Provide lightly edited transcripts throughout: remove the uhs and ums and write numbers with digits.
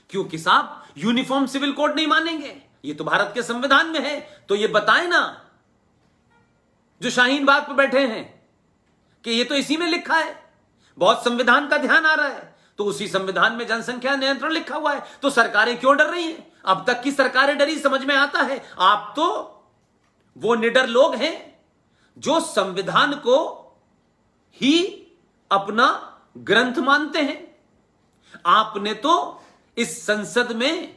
क्योंकि साहब uniform civil code नहीं मानेंगे, ये तो भारत के संविधान में है। तो ये बताएं ना जो शाहीन बाग पर बैठे हैं कि ये तो इसी में लिखा है, बहुत संविधान का ध्यान आ रहा है, तो उसी संविधान में जनसंख्या नियंत्रण लिखा हुआ है, तो सरकारें क्यों डर रही हैं? अब तक की सरकारें डरी, समझ में आता है। आप तो वो निडर लोग हैं जो संविधान को ही अपना ग्रंथ मानते हैं। आपने तो इस संसद में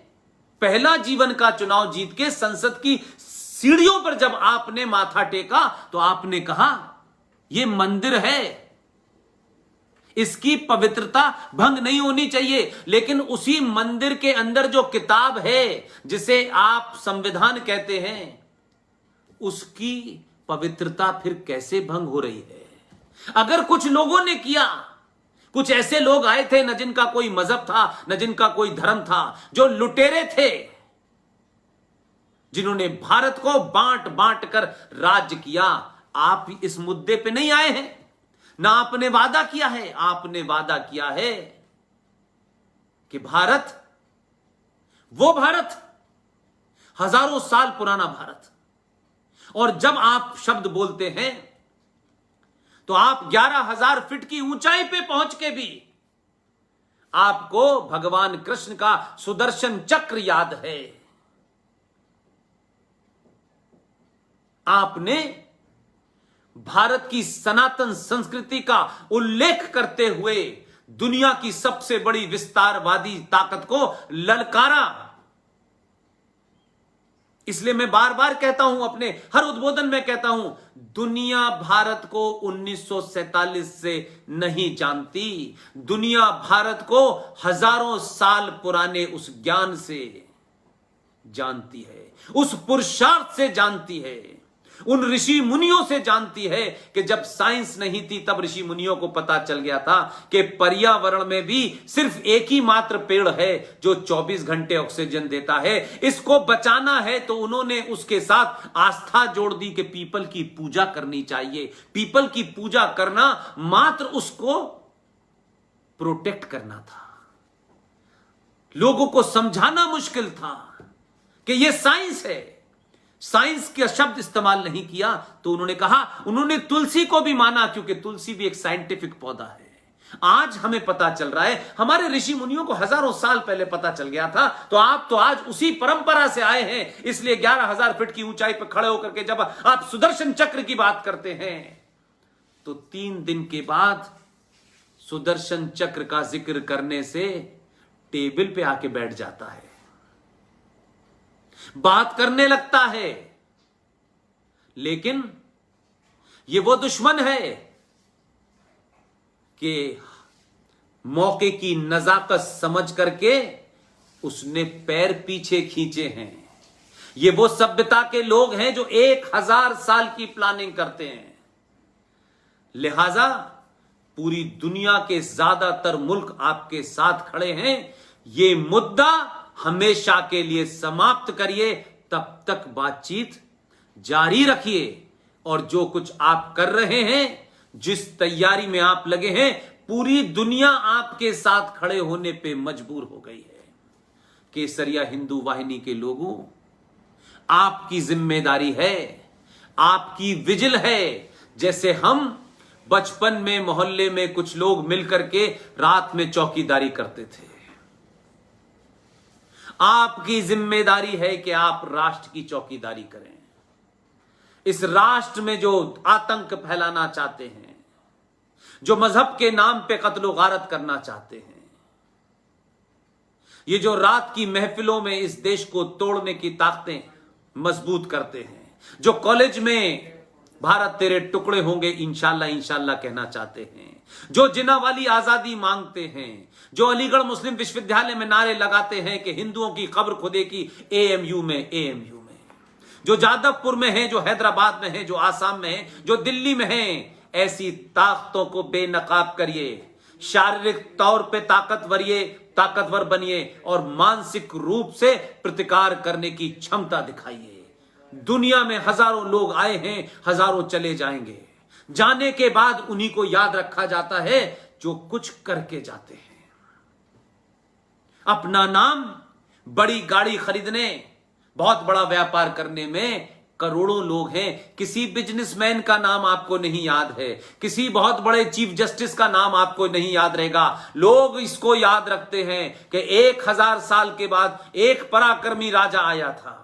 पहला जीवन का चुनाव जीत के संसद की सीढ़ियों पर जब आपने माथा टेका तो आपने कहा यह मंदिर है, इसकी पवित्रता भंग नहीं होनी चाहिए। लेकिन उसी मंदिर के अंदर जो किताब है जिसे आप संविधान कहते हैं, उसकी पवित्रता फिर कैसे भंग हो रही है? अगर कुछ लोगों ने किया, कुछ ऐसे लोग आए थे न जिनका कोई मजहब था न जिनका कोई धर्म था, जो लुटेरे थे, जिन्होंने भारत को बांट बांट कर राज्य किया, आप इस मुद्दे पे नहीं आए हैं। ना आपने वादा किया है, आपने वादा किया है कि भारत, वो भारत, हजारों साल पुराना भारत, और जब आप शब्द बोलते हैं तो आप 11,000 फीट की ऊंचाई पे पहुंच के भी आपको भगवान कृष्ण का सुदर्शन चक्र याद है। आपने भारत की सनातन संस्कृति का उल्लेख करते हुए दुनिया की सबसे बड़ी विस्तारवादी ताकत को ललकारा। इसलिए मैं बार बार कहता हूं, अपने हर उद्बोधन में कहता हूं, दुनिया भारत को 1947 से नहीं जानती, दुनिया भारत को हजारों साल पुराने उस ज्ञान से जानती है, उस पुरुषार्थ से जानती है, उन ऋषि मुनियों से जानती है कि जब साइंस नहीं थी तब ऋषि मुनियों को पता चल गया था कि पर्यावरण में भी सिर्फ एक ही मात्र पेड़ है जो 24 घंटे ऑक्सीजन देता है। इसको बचाना है तो उन्होंने उसके साथ आस्था जोड़ दी कि पीपल की पूजा करनी चाहिए। पीपल की पूजा करना मात्र उसको प्रोटेक्ट करना था। लोगों को समझाना मुश्किल था कि यह साइंस है। साइंस का शब्द इस्तेमाल नहीं किया तो उन्होंने कहा, उन्होंने तुलसी को भी माना क्योंकि तुलसी भी एक साइंटिफिक पौधा है। आज हमें पता चल रहा है, हमारे ऋषि मुनियों को हजारों साल पहले पता चल गया था, तो आप तो आज उसी परंपरा से आए हैं। इसलिए 11,000 फीट की ऊंचाई पर खड़े होकर के जब आप सुदर्शन चक्र की बात करते हैं तो 3 दिन के बाद सुदर्शन चक्र का जिक्र करने से टेबल पे आके बैठ जाता है, बात करने लगता है। लेकिन ये वो दुश्मन है कि मौके की नजाकत समझ करके उसने पैर पीछे खींचे हैं। ये वो सभ्यता के लोग हैं जो 1000 साल की प्लानिंग करते हैं। लिहाजा पूरी दुनिया के ज्यादातर मुल्क आपके साथ खड़े हैं। ये मुद्दा हमेशा के लिए समाप्त करिए, तब तक बातचीत जारी रखिए। और जो कुछ आप कर रहे हैं, जिस तैयारी में आप लगे हैं, पूरी दुनिया आपके साथ खड़े होने पे मजबूर हो गई है। केसरिया हिंदू वाहिनी के लोगों, आपकी जिम्मेदारी है, आपकी विजिल है। जैसे हम बचपन में मोहल्ले में कुछ लोग मिलकर के रात में चौकीदारी करते थे, आपकी जिम्मेदारी है कि आप राष्ट्र की चौकीदारी करें। इस राष्ट्र में जो आतंक फैलाना चाहते हैं, जो मजहब के नाम पे कत्लो गारत करना चाहते हैं, ये जो रात की महफिलों में इस देश को तोड़ने की ताकतें मजबूत करते हैं, जो कॉलेज में भारत तेरे टुकड़े होंगे इंशाल्लाह इंशाल्लाह कहना चाहते हैं, जो जिन्ना वाली आजादी मांगते हैं, जो अलीगढ़ मुस्लिम विश्वविद्यालय में नारे लगाते हैं कि हिंदुओं की कब्र खुदेगी एएमयू में, जो जादवपुर में है, जो हैदराबाद में है, जो आसाम में है, जो दिल्ली में है, ऐसी ताकतों को बेनकाब करिए। शारीरिक तौर पे ताकतवर बनिए और मानसिक रूप से प्रतिकार करने की क्षमता दिखाइए। दुनिया में हजारों लोग आए हैं, हजारों चले जाएंगे। जाने के बाद उन्हीं को याद रखा जाता है जो कुछ करके जाते हैं। अपना नाम बड़ी गाड़ी खरीदने, बहुत बड़ा व्यापार करने में करोड़ों लोग हैं। किसी बिजनेसमैन का नाम आपको नहीं याद है, किसी बहुत बड़े चीफ जस्टिस का नाम आपको नहीं याद रहेगा। लोग इसको याद रखते हैं कि 1000 साल के बाद एक पराक्रमी राजा आया था,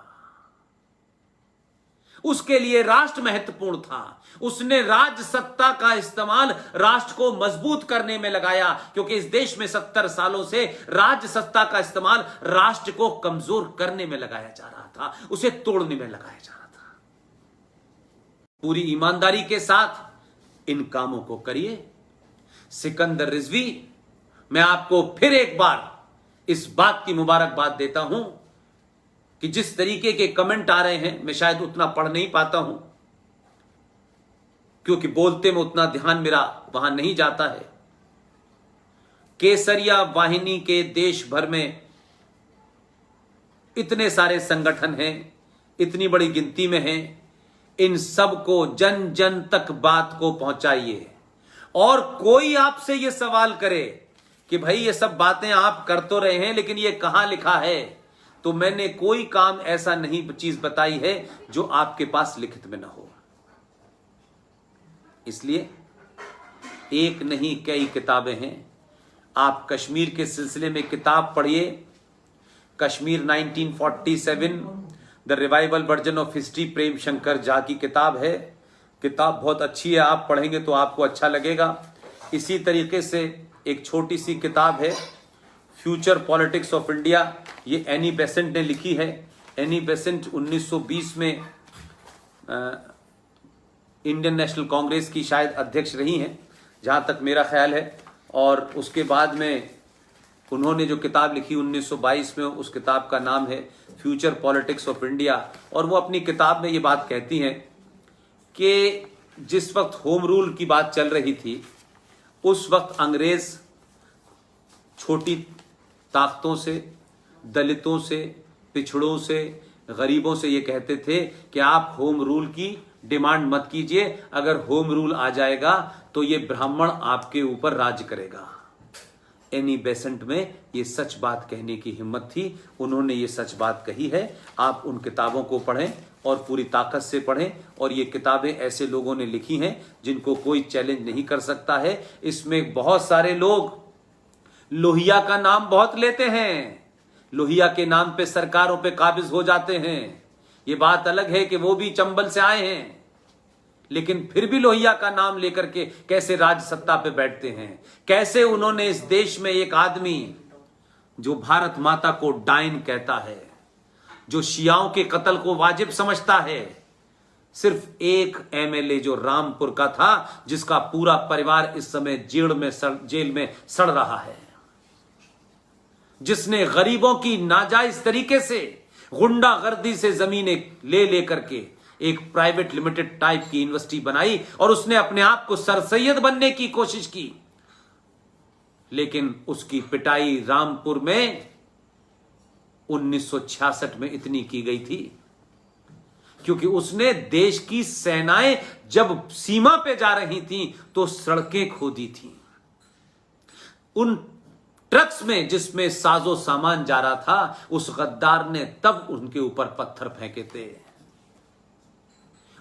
उसके लिए राष्ट्र महत्वपूर्ण था, उसने राज सत्ता का इस्तेमाल राष्ट्र को मजबूत करने में लगाया, क्योंकि इस देश में 70 सालों से राज सत्ता का इस्तेमाल राष्ट्र को कमजोर करने में लगाया जा रहा था, उसे तोड़ने में लगाया जा रहा था। पूरी ईमानदारी के साथ इन कामों को करिए। सिकंदर रिजवी, मैं आपको फिर एक बार इस बात की मुबारकबाद देता हूं कि जिस तरीके के कमेंट आ रहे हैं, मैं शायद उतना पढ़ नहीं पाता हूं, क्योंकि बोलते में उतना ध्यान मेरा वहां नहीं जाता है। केसरिया वाहिनी के देश भर में इतने सारे संगठन हैं, इतनी बड़ी गिनती में हैं, इन सब को जन जन तक बात को पहुंचाइए। और कोई आपसे यह सवाल करे कि भाई ये सब बातें आप कर तो रहे हैं, लेकिन ये कहां लिखा है, तो मैंने कोई काम ऐसा नहीं चीज बताई है जो आपके पास लिखित में ना हो। इसलिए एक नहीं कई किताबें हैं। आप कश्मीर के सिलसिले में किताब पढ़िए, Kashmir 1947 the revival version of history, Prem Shankar Jha की किताब है। किताब बहुत अच्छी है, आप पढ़ेंगे तो आपको अच्छा लगेगा। इसी तरीके से एक छोटी सी किताब है फ्यूचर पॉलिटिक्स ऑफ इंडिया, ये एनी बेसेंट ने लिखी है। एनी बेसेंट 1920 में इंडियन नेशनल कांग्रेस की शायद अध्यक्ष रही हैं, जहां तक मेरा ख्याल है। और उसके बाद में उन्होंने जो किताब लिखी 1922 में, उस किताब का नाम है फ्यूचर पॉलिटिक्स ऑफ इंडिया। और वो अपनी किताब में ये बात कहती हैं कि जिस वक्त होम रूल की बात चल रही थी, उस वक्त अंग्रेज छोटी ताकतों से, दलितों से, पिछड़ों से, गरीबों से ये कहते थे कि आप होम रूल की डिमांड मत कीजिए, अगर होम रूल आ जाएगा तो ये ब्राह्मण आपके ऊपर राज करेगा। एनी बेसेंट में ये सच बात कहने की हिम्मत थी, उन्होंने ये सच बात कही है। आप उन किताबों को पढ़ें और पूरी ताकत से पढ़ें। और ये किताबें ऐसे लोगों ने लिखी हैं जिनको कोई चैलेंज नहीं कर सकता है। इसमें बहुत सारे लोग लोहिया का नाम बहुत लेते हैं, लोहिया के नाम पे सरकारों पे काबिज हो जाते हैं। ये बात अलग है कि वो भी चंबल से आए हैं, लेकिन फिर भी लोहिया का नाम लेकर के कैसे राज सत्ता पे बैठते हैं। कैसे उन्होंने इस देश में एक आदमी जो भारत माता को डायन कहता है, जो शियाओं के कत्ल को वाजिब समझता है, सिर्फ एक एमएलए जो रामपुर का था, जिसका पूरा परिवार इस समय जेल में सड़ रहा है, जिसने गरीबों की नाजायज तरीके से गुंडागर्दी से जमीनें ले करके एक प्राइवेट लिमिटेड टाइप की यूनिवर्सिटी बनाई और उसने अपने आप को सरसैयद बनने की कोशिश की। लेकिन उसकी पिटाई रामपुर में 1966 में इतनी की गई थी क्योंकि उसने देश की सेनाएं जब सीमा पे जा रही थीं तो सड़कें खोदी थी। उन ट्रक्स में जिसमें साजो सामान जा रहा था, उस गद्दार ने तब उनके ऊपर पत्थर फेंके थे।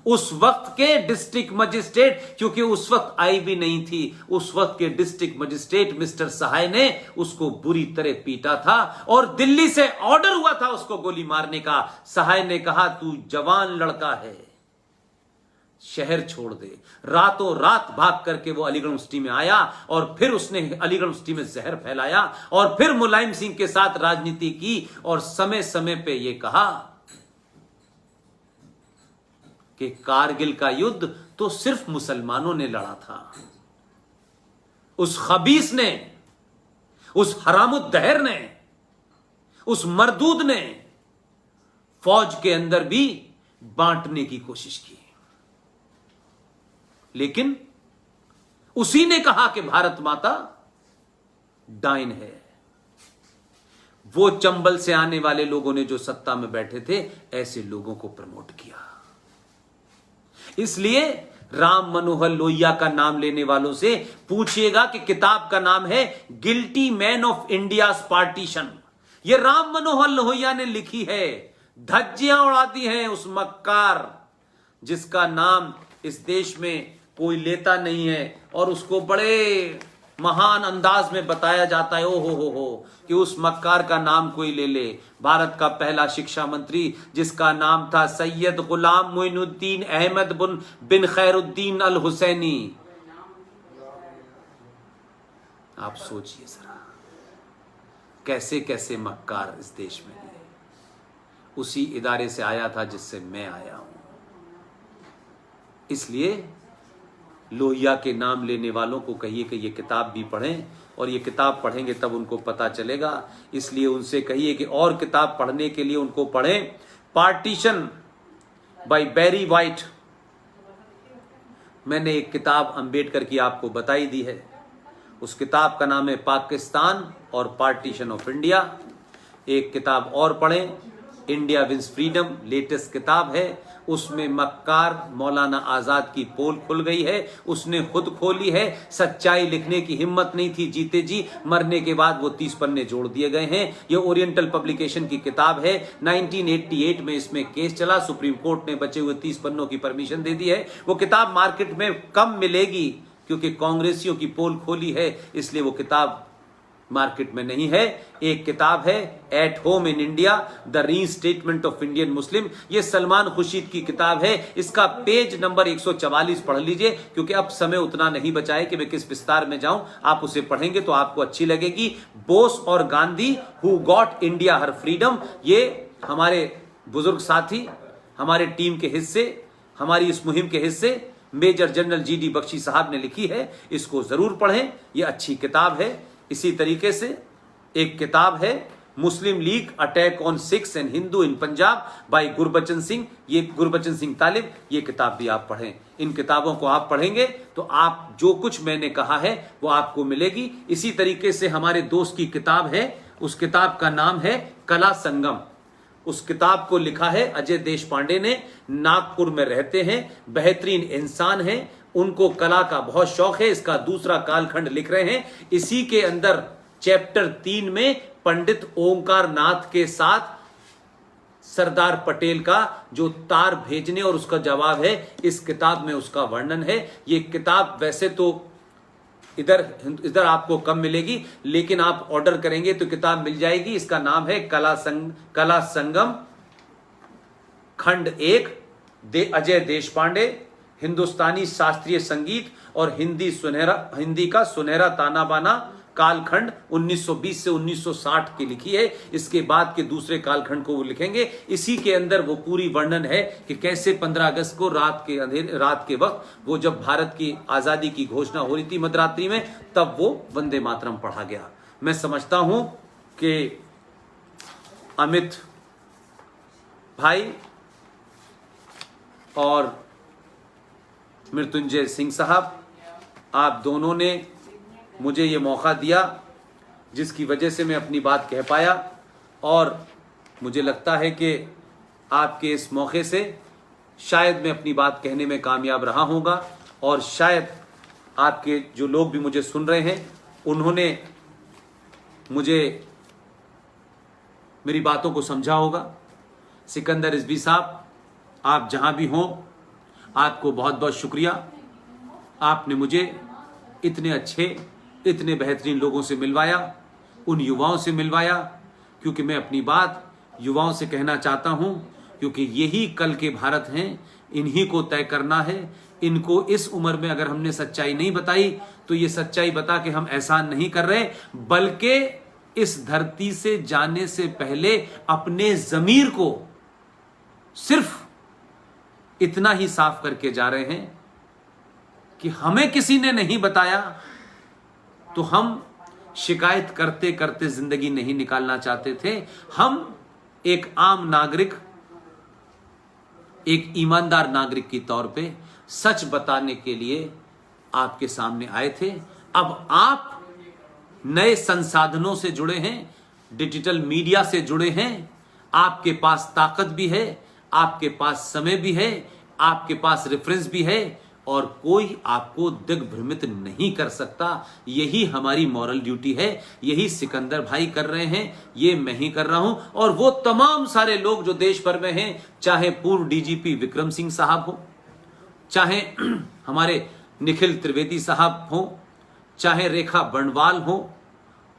उस वक्त के डिस्ट्रिक्ट मजिस्ट्रेट, क्योंकि उस वक्त आई भी नहीं थी, उस वक्त के डिस्ट्रिक्ट मजिस्ट्रेट मिस्टर सहाय ने उसको बुरी तरह पीटा था और दिल्ली से ऑर्डर हुआ था उसको गोली मारने का। सहाय ने कहा, तू जवान लड़का है, शहर छोड़ दे। रातों रात भाग करके वो अलीगढ़ यूनिवर्सिटी में आया और फिर उसने अलीगढ़ यूनिवर्सिटी में जहर फैलाया और फिर मुलायम सिंह के साथ राजनीति की और समय समय पे ये कहा कि कारगिल का युद्ध तो सिर्फ मुसलमानों ने लड़ा था। उस खबीस ने, उस हरामुद्दहर ने, उस मरदूद ने फौज के अंदर भी बांटने की कोशिश की। लेकिन उसी ने कहा कि भारत माता डायन है। वो चंबल से आने वाले लोगों ने जो सत्ता में बैठे थे, ऐसे लोगों को प्रमोट किया। इसलिए राम मनोहर लोहिया का नाम लेने वालों से पूछिएगा कि किताब का नाम है guilty man of India's partition. ये राम मनोहर लोहिया ने लिखी है। धज्जियां उड़ाती हैं उस मक्कार जिसका नाम इस देश में कोई लेता नहीं है, और उसको बड़े महान अंदाज में बताया जाता है, ओ हो कि उस मक्कार का नाम कोई ले ले। भारत का पहला शिक्षा मंत्री जिसका नाम था सैयद गुलाम मोइनुद्दीन अहमद बिन खैरुद्दीन अल हुसैनी। आप सोचिए जरा कैसे कैसे मक्कार इस देश में है। उसी इदारे से आया था जिससे मैं आया हूं। इसलिए लोहिया के नाम लेने वालों को कहिए कि ये किताब भी पढ़ें, और ये किताब पढ़ेंगे तब उनको पता चलेगा। इसलिए उनसे कहिए कि और किताब पढ़ने के लिए उनको पढ़ें पार्टीशन बाय बैरी वाइट। मैंने एक किताब अंबेडकर की आपको बताई दी है, उस किताब का नाम है पाकिस्तान और पार्टीशन ऑफ इंडिया। एक किताब और पढ़ें, इंडिया विंस फ्रीडम, लेटेस्ट किताब है। उसमें मक्कार मौलाना आजाद की पोल खुल गई है, उसने खुद खोली है। सच्चाई लिखने की हिम्मत नहीं थी जीते जी, मरने के बाद वो 30 पन्ने जोड़ दिए गए हैं। ये ओरिएंटल पब्लिकेशन की किताब है। 1988 में इसमें केस चला, सुप्रीम कोर्ट ने बचे हुए 30 पन्नों की परमिशन दे दी है। वो किताब मार्केट में कम मिलेगी क्योंकि कांग्रेसियों की पोल खोली है, इसलिए वो किताब मार्केट में नहीं है। एक किताब है at home in India, the restatement of Indian Muslim. ये सलमान खुर्शीद की किताब है। इसका पेज नंबर 144 पढ़ लीजिए, क्योंकि अब समय उतना नहीं बचा है कि मैं किस विस्तार में जाऊं। आप उसे पढ़ेंगे तो आपको अच्छी लगेगी। बोस और Gandhi who got India her freedom, ये हमारे बुजुर्ग साथी, हमारे टीम के हिस्से, हमारी इस मुहिम के हिस्से मेजर जनरल GD बख्शी साहब ने लिखी है। इसको जरूर पढ़ें, ये अच्छी किताब है। इसी तरीके से एक किताब है Muslim League attack on Sikhs and Hindu in Punjab by Gurbachan Singh, ये गुरबचन सिंह तालिब। ये किताब भी आप पढ़ें। इन किताबों को आप पढ़ेंगे तो आप जो कुछ मैंने कहा है वो आपको मिलेगी। इसी तरीके से हमारे दोस्त की किताब है, उस किताब का नाम है कला संगम। उस किताब को लिखा है अजय देशपांडे ने। नागपुर में रहते हैं, बेहतरीन इंसान हैं, उनको कला का बहुत शौक है। इसका दूसरा कालखंड लिख रहे हैं। इसी के अंदर चैप्टर 3 में पंडित ओंकार नाथ के साथ सरदार पटेल का जो तार भेजने और उसका जवाब है, इस किताब में उसका वर्णन है। ये किताब वैसे तो इधर आपको कम मिलेगी, लेकिन आप ऑर्डर करेंगे तो किताब मिल जाएगी। इसका नाम है कला संगम खंड 1, अजय देशपांडे, हिंदुस्तानी शास्त्रीय संगीत और हिंदी का सुनहरा ताना बाना, कालखंड 1920 से 1960 की लिखी है। इसके बाद के दूसरे कालखंड को वो लिखेंगे। इसी के अंदर वो पूरी वर्णन है कि कैसे 15 अगस्त को रात के वक्त वो जब भारत की आजादी की घोषणा हो रही थी मध्यरात्रि में, तब वो वंदे मातरम पढ़ा गया। मैं समझता हूं कि अमित भाई और मृत्युंजय सिंह साहब, आप दोनों ने मुझे ये मौका दिया जिसकी वजह से मैं अपनी बात कह पाया, और मुझे लगता है कि आपके इस मौके से शायद मैं अपनी बात कहने में कामयाब रहा होगा, और शायद आपके जो लोग भी मुझे सुन रहे हैं उन्होंने मुझे मेरी बातों को समझा होगा। सिकंदर रिजवी साहब, आप जहां भी हों, आपको बहुत बहुत शुक्रिया। आपने मुझे इतने अच्छे, इतने बेहतरीन लोगों से मिलवाया, उन युवाओं से मिलवाया, क्योंकि मैं अपनी बात युवाओं से कहना चाहता हूं, क्योंकि यही कल के भारत हैं, इन्हीं को तय करना है। इनको इस उम्र में अगर हमने सच्चाई नहीं बताई तो ये सच्चाई बता के हम एहसान नहीं कर रहे, बल्कि इस धरती से जाने से पहले अपने ज़मीर को सिर्फ इतना ही साफ करके जा रहे हैं कि हमें किसी ने नहीं बताया तो हम शिकायत करते करते जिंदगी नहीं निकालना चाहते थे। हम एक आम नागरिक, एक ईमानदार नागरिक की तौर पे सच बताने के लिए आपके सामने आए थे। अब आप नए संसाधनों से जुड़े हैं, डिजिटल मीडिया से जुड़े हैं, आपके पास ताकत भी है, आपके पास समय भी है, आपके पास रेफरेंस भी है, और कोई आपको दिग्भ्रमित नहीं कर सकता। यही हमारी मॉरल ड्यूटी है, यही सिकंदर भाई कर रहे हैं, ये मैं ही कर रहा हूं, और वो तमाम सारे लोग जो देश भर में हैं, चाहे पूर्व डीजीपी विक्रम सिंह साहब हो, चाहे हमारे निखिल त्रिवेदी साहब हो, चाहे रेखा बंडवाल हो,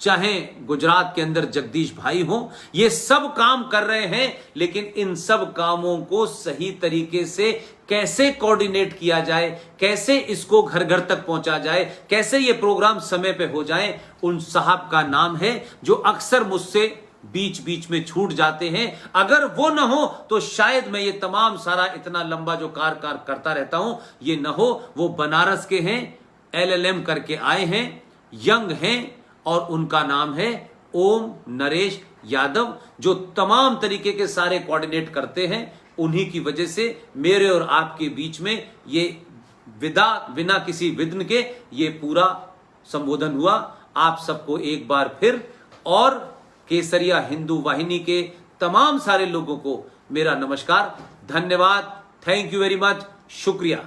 चाहे गुजरात के अंदर जगदीश भाई हो, ये सब काम कर रहे हैं। लेकिन इन सब कामों को सही तरीके से कैसे कोऑर्डिनेट किया जाए, कैसे इसको घर घर तक पहुंचा जाए, कैसे ये प्रोग्राम समय पे हो जाए, उन साहब का नाम है, जो अक्सर मुझसे बीच बीच में छूट जाते हैं। अगर वो ना हो तो शायद मैं ये तमाम सारा इतना लंबा जो कार करता रहता हूं ये ना हो। वो बनारस के हैं, LLM करके आए हैं, यंग हैं, और उनका नाम है ओम नरेश यादव, जो तमाम तरीके के सारे कोऑर्डिनेट करते हैं। उन्हीं की वजह से मेरे और आपके बीच में ये बिना किसी विघ्न के ये पूरा संबोधन हुआ। आप सबको एक बार फिर और केसरिया हिंदू वाहिनी के तमाम सारे लोगों को मेरा नमस्कार, धन्यवाद, थैंक यू वेरी मच, शुक्रिया।